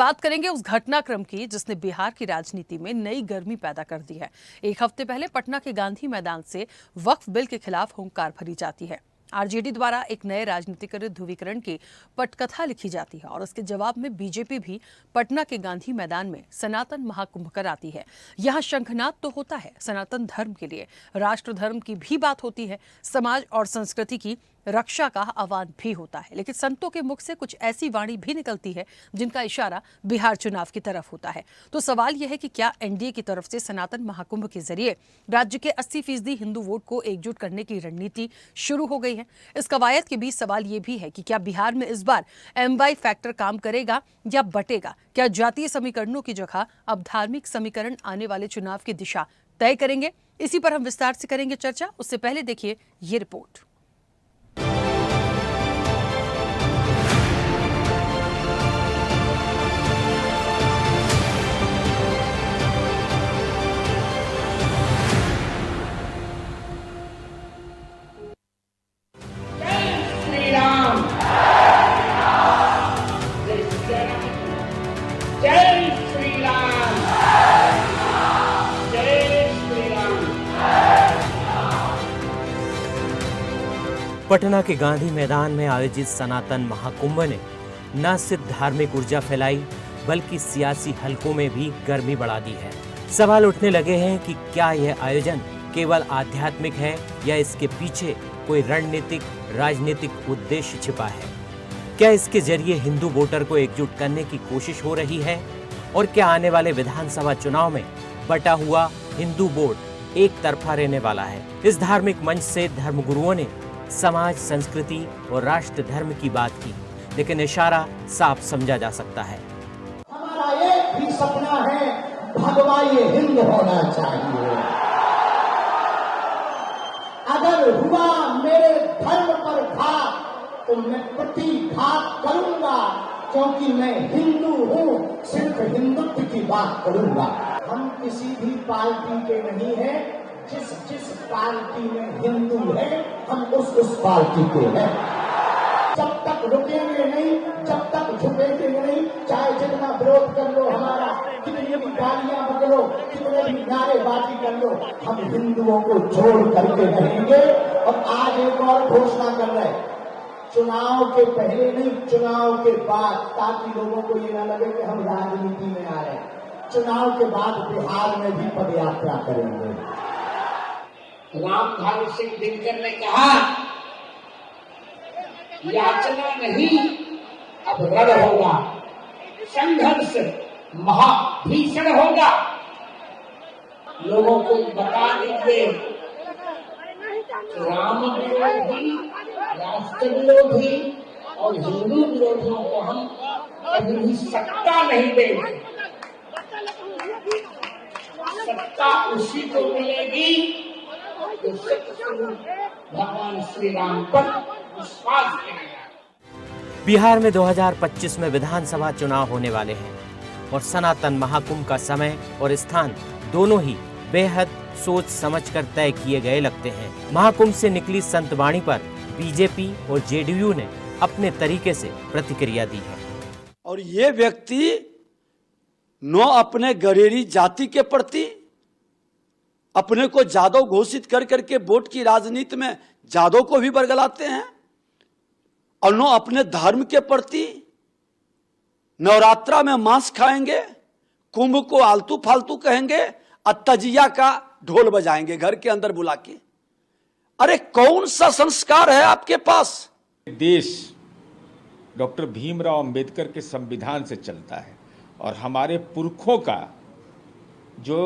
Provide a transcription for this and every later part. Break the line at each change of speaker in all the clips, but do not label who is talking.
बात करेंगे उस घटनाक्रम की जिसने बिहार की राजनीति में नई गर्मी पैदा कर दी है। एक हफ्ते पहले पटना के गांधी मैदान से वक्फ बिल के खिलाफ हुंकार भरी जाती है। आरजेडी द्वारा एक नए राजनीतिक ध्रुवीकरण की पटकथा लिखी जाती है और उसके जवाब में बीजेपी भी पटना के गांधी मैदान में सनातन महाकुंभ कराती है। यहाँ शंखनाद तो होता है सनातन धर्म के लिए, राष्ट्र धर्म की भी बात होती है, समाज और संस्कृति की रक्षा का आह्वान भी होता है, लेकिन संतों के मुख से कुछ ऐसी वाणी भी निकलती है जिनका इशारा बिहार चुनाव की तरफ होता है। तो सवाल यह है कि क्या एनडीए की तरफ से सनातन महाकुंभ के जरिए राज्य के 80% हिंदू वोट को एकजुट करने की रणनीति शुरू हो गई है? इस कवायद के बीच सवाल यह भी है कि क्या बिहार में इस बार एमवाई फैक्टर काम करेगा या बटेगा? क्या जातीय समीकरणों की जगह अब धार्मिक समीकरण आने वाले चुनाव की दिशा तय करेंगे? इसी पर हम विस्तार से करेंगे चर्चा। उससे पहले देखिए ये रिपोर्ट।
पटना के गांधी मैदान में आयोजित सनातन महाकुंभ ने न सिर्फ धार्मिक ऊर्जा फैलाई बल्कि सियासी हलकों में भी गर्मी बढ़ा दी है। सवाल उठने लगे हैं कि क्या यह आयोजन केवल आध्यात्मिक है या इसके पीछे कोई रणनीतिक राजनीतिक उद्देश्य छिपा है? क्या इसके जरिए हिंदू वोटर को एकजुट करने की कोशिश हो रही है? और क्या आने वाले विधानसभा चुनाव में बटा हुआ हिंदू वोट एक तरफा रहने वाला है? इस धार्मिक मंच से धर्मगुरुओं ने समाज, संस्कृति और राष्ट्र धर्म की बात की, लेकिन इशारा साफ समझा जा सकता है।
हमारा एक भी सपना है, भगवाई हिंद होना चाहिए। अगर हुआ मेरे धर्म पर घात तो मैं प्रतिघात करूंगा, क्योंकि मैं हिंदू हूँ, सिर्फ हिंदुत्व की बात करूंगा। हम किसी भी पार्टी के नहीं हैं, जिस पार्टी में हिंदू है हम उस पार्टी के हैं। जब तक रुकेंगे नहीं, जब तक झुकेंगे नहीं, चाहे जितना विरोध कर लो हमारा, कितनी भी गालियां बदलो, कितने भी नारेबाजी कर लो, हम हिंदुओं को जोड़ करके रहेंगे। और आज एक और घोषणा कर रहे हैं, चुनाव के पहले नहीं, चुनाव के बाद, ताकि लोगों को ये न लगे कि हम राजनीति में आ रहे हैं। चुनाव के बाद बिहार में भी पदयात्रा करेंगे।
रामधारी सिंह दिनकर ने कहा, याचना नहीं अब रण होगा, संघर्ष महाभीषण होगा। लोगों को बता दीजिए, राम विरोधी, राष्ट्र विरोधी और हिंदू विरोधियों को हम कभी भी सत्ता नहीं देंगे। सत्ता उसी को मिलेगी भगवान श्री राम पर विश्वास करेगा।
बिहार में 2025 में विधानसभा चुनाव होने वाले हैं और सनातन महाकुंभ का समय और स्थान दोनों ही बेहद सोच समझकर तय किए गए लगते हैं। महाकुंभ से निकली संत वाणी पर बीजेपी और जेडीयू ने अपने तरीके से प्रतिक्रिया दी है।
और ये व्यक्ति न अपने गरीबी जाति के प्रति, अपने को जादव घोषित कर करके वोट की राजनीति में जादव को भी बरगलाते हैं, और न अपने धर्म के प्रति नवरात्रा में मांस खाएंगे, कुंभ को आलतू फालतू कहेंगे, तजिया का ढोल बजाएंगे घर के अंदर बुला के। अरे कौन सा संस्कार है आपके पास?
देश डॉक्टर भीमराव अंबेडकर के संविधान से चलता है और हमारे पुरखों का जो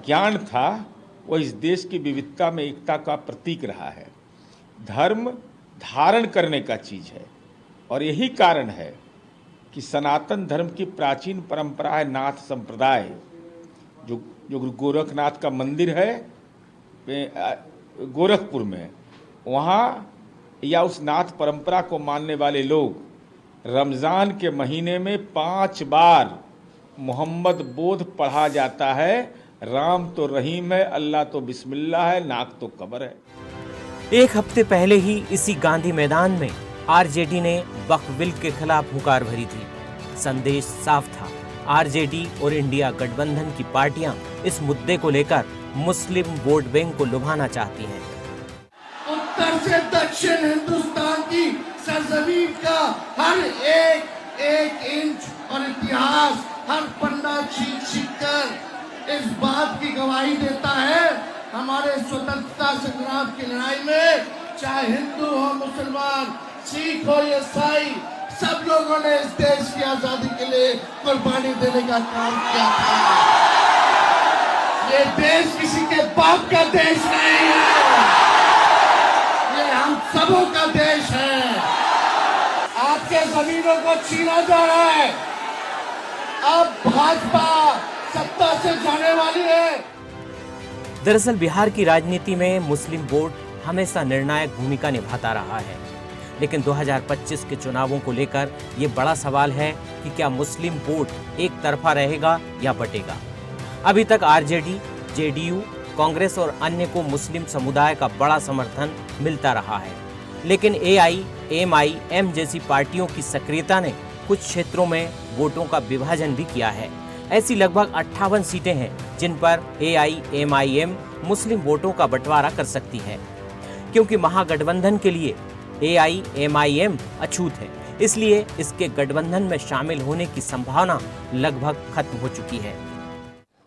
ज्ञान था वो इस देश की विविधता में एकता का प्रतीक रहा है। धर्म धारण करने का चीज है और यही कारण है कि सनातन धर्म की प्राचीन परंपरा है नाथ संप्रदाय, जो गोरखनाथ का मंदिर है गोरखपुर में, वहाँ या उस नाथ परंपरा को मानने वाले लोग रमज़ान के महीने में 5 बार मोहम्मद बोध पढ़ा जाता है। राम तो रहीम है, अल्लाह तो बिस्मिल्लाह है, नाक तो कब्र है।
एक हफ्ते पहले ही इसी गांधी मैदान में आरजेडी ने वक्फ बिल के खिलाफ हुंकार भरी थी। संदेश साफ था, आरजेडी और इंडिया गठबंधन की पार्टियां इस मुद्दे को लेकर मुस्लिम वोट बैंक को लुभाना चाहती हैं।
उत्तर से दक्षिण हिंदुस्तान की सरजमीन का हर एक इंच और इतिहास, हर पन्ना छीन कर इस बात की गवाही देता है, हमारे स्वतंत्रता संग्राम की लड़ाई में चाहे हिंदू हो, मुसलमान, सिख हो, ईसाई, सब लोगों ने इस देश की आजादी के लिए कुर्बानी देने का काम किया था। ये देश किसी के बाप का देश नहीं है, ये हम सबों का देश है। आपके जमीनों को छीना जा रहा है, अब भाजपा सत्ता से जाने वाली है।
दरअसल बिहार की राजनीति में मुस्लिम वोट हमेशा निर्णायक भूमिका निभाता रहा है, लेकिन 2025 के चुनावों को लेकर ये बड़ा सवाल है कि क्या मुस्लिम वोट एक तरफा रहेगा या बटेगा। अभी तक आरजेडी, जेडीयू, कांग्रेस और अन्य को मुस्लिम समुदाय का बड़ा समर्थन मिलता रहा है, लेकिन एआईएमआईएम जैसी पार्टियों की सक्रियता ने कुछ क्षेत्रों में वोटों का विभाजन भी किया है। ऐसी लगभग 58 सीटें हैं जिन पर एआईएमआईएम मुस्लिम वोटों का बंटवारा कर सकती है। क्योंकि महागठबंधन के लिए एआईएमआईएम अछूत है, इसलिए इसके गठबंधन में शामिल होने की संभावना लगभग खत्म हो चुकी है।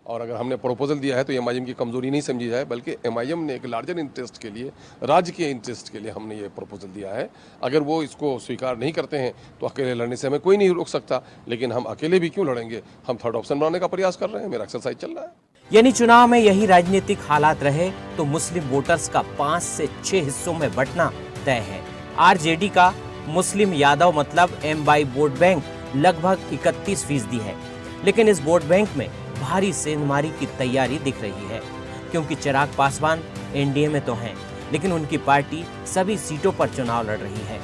और अगर हमने प्रपोजल दिया है तो एमआईएम की कमजोरी नहीं समझी जाए, बल्कि एमआईएम ने एक लार्जर इंटरेस्ट के लिए, राज्य के इंटरेस्ट के लिए हमने ये प्रपोजल दिया है। अगर वो इसको स्वीकार नहीं करते हैं तो अकेले लड़ने से हमें कोई नहीं रोक सकता, लेकिन हम अकेले भी क्यों लड़ेंगे, हम थर्ड ऑप्शन बनाने का प्रयास कर रहे हैं, मेरा एक्सरसाइज चल रहा है।
यानी चुनाव में यही राजनीतिक हालात रहे तो मुस्लिम वोटर्स का 5 से 6 हिस्सों में बंटना तय है। आरजेडी का मुस्लिम यादव मतलब एमवाई वोट बैंक लगभग 31% है, लेकिन इस वोट बैंक में भारी सेंधमारी की तैयारी दिख रही है, क्योंकि चिराग पासवान एनडीए में तो हैं, लेकिन उनकी पार्टी सभी सीटों पर चुनाव लड़ रही है।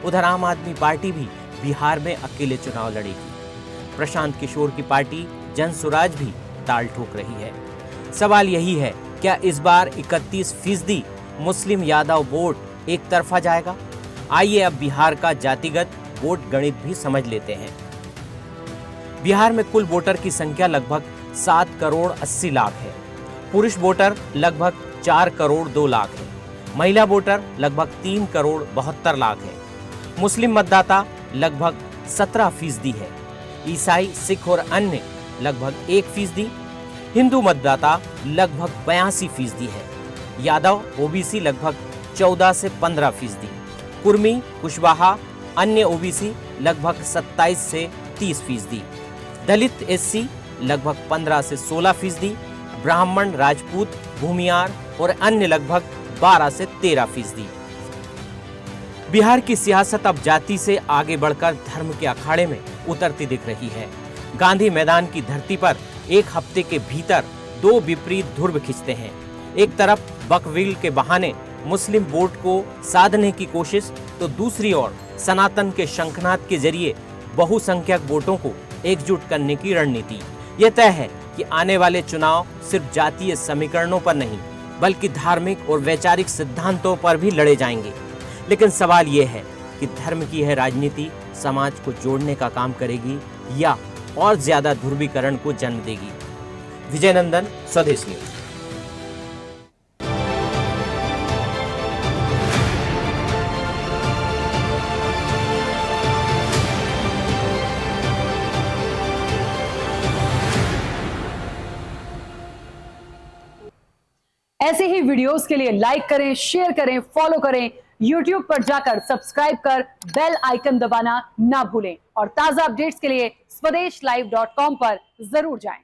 उधर आम आदमी पार्टी भी बिहार में अकेले चुनाव लड़ेगी। प्रशांत किशोर की पार्टी जन स्वराज भी ताल ठोक रही है। सवाल यही है, क्या इस बार 31% मुस्लिम यादव वोट एक तरफा जाएगा? आइए अब बिहार का जातिगत वोट गणित भी समझ लेते हैं। बिहार में कुल वोटर की संख्या लगभग 7 करोड़ 80 लाख है। पुरुष वोटर लगभग 4 करोड़ 2 लाख है। महिला वोटर लगभग 3 करोड़ 72 लाख है। मुस्लिम मतदाता लगभग 17% है। ईसाई, सिख और अन्य लगभग 1%। हिंदू मतदाता लगभग 82% है। यादव, ओबीसी लगभग 14 से 15%। कुर्मी, कुशवाहा, अन्य ओबीसी लगभग 27 से 30%। दलित एससी लगभग 15 से 16%। ब्राह्मण, राजपूत, भूमियार और अन्य लगभग 12 से 13%। बिहार की सियासत अब जाति से आगे बढ़कर धर्म के अखाड़े में उतरती दिख रही है। गांधी मैदान की धरती पर एक हफ्ते के भीतर 2 विपरीत ध्रुव खिंचते हैं। एक तरफ बकविल के बहाने मुस्लिम वोट को साधने की कोशिश, तो दूसरी ओर सनातन के शंखनाद के जरिए बहुसंख्यक वोटों को एकजुट करने की रणनीति। यह तय है कि आने वाले चुनाव सिर्फ जातीय समीकरणों पर नहीं, बल्कि धार्मिक और वैचारिक सिद्धांतों पर भी लड़े जाएंगे। लेकिन सवाल यह है कि धर्म की यह राजनीति समाज को जोड़ने का काम करेगी या और ज्यादा ध्रुवीकरण को जन्म देगी। विजय नंदन, स्वदेश न्यूज।
ऐसे ही वीडियोस के लिए लाइक करें, शेयर करें, फॉलो करें। YouTube पर जाकर सब्सक्राइब कर बेल आइकन दबाना ना भूलें और ताजा अपडेट्स के लिए swedeshlive.com पर जरूर जाएं।